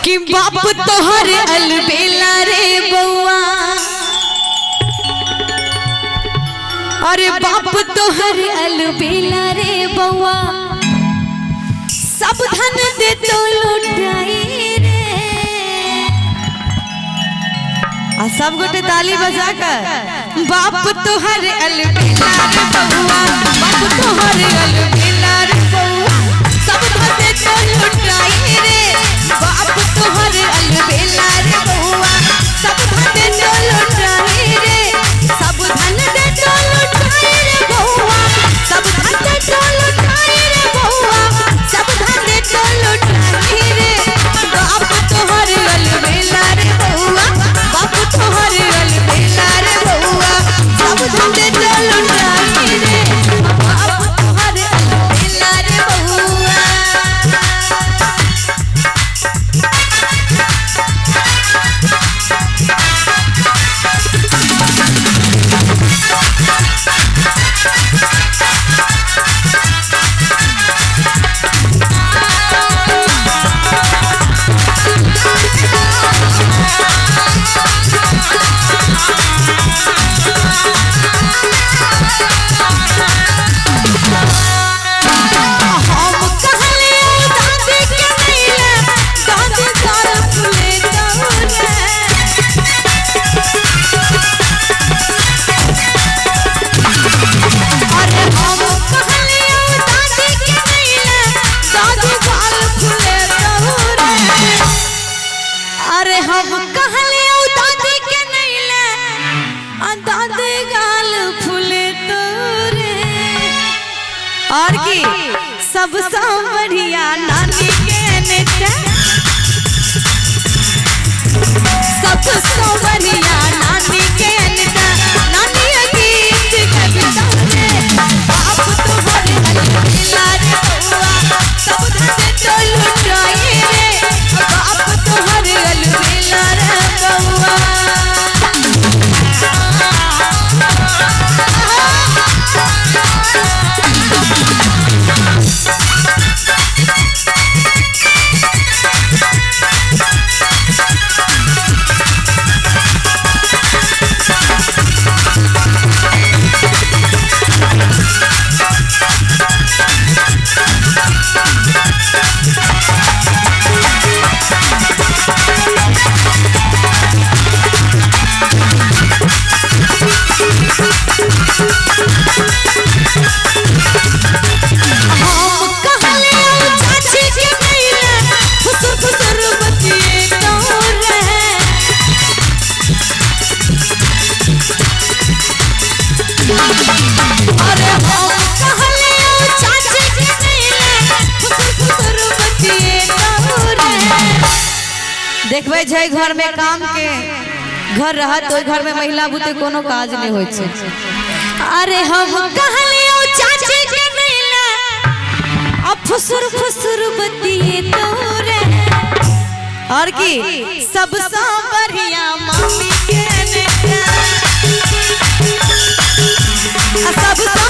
कि बाप तोहर अलबेला रे बउआ, अरे बाप तोहर अलबेला रे बउआ, सब धन दे तो लुटाई रे। आ सब गोटे ताली बजाकर बाप तोहर अलबेला रे बउआ, बाप तोहर अलबेला रे बउआ, सब धन दे तो लुटाई रे। बाप तोहर अलबेला रे बउआ, सब धन दे तो लुटाई रे। सब धन दे तो लुटाई रे बउआ, सब धन दे तो लुटाई रे बउआ, सब धन दे तो लुटाई रे। बाप तोहर अलबेला रे बउआ, बाप तोहर अलबेला रे बउआ, सब धन दे तो लुटाई रे। बाप तोहर अलबेला रे बउआ। अरे हम कहले दादी के नैले दादी गाल फूले तोरे, और की सबसे बढ़िया नानी के नेता, सबसे बढ़िया नानी के नेता, नानी गीत कविता रे। बाप तोहर अलबेला रे बउआ, सब धन दे तो लुटाई रे। बाप तोहर अलबेला रे बउआ। देखबे छै घर में काम के घर रहत तो घर में महिला बुते कोनो काज नहीं होय छै। अरे हम कहलियो चाची के नैला अब फुसुर फुसुर बतिए तोरे, और की सबसे बढ़िया मम्मी के नेता, सबसे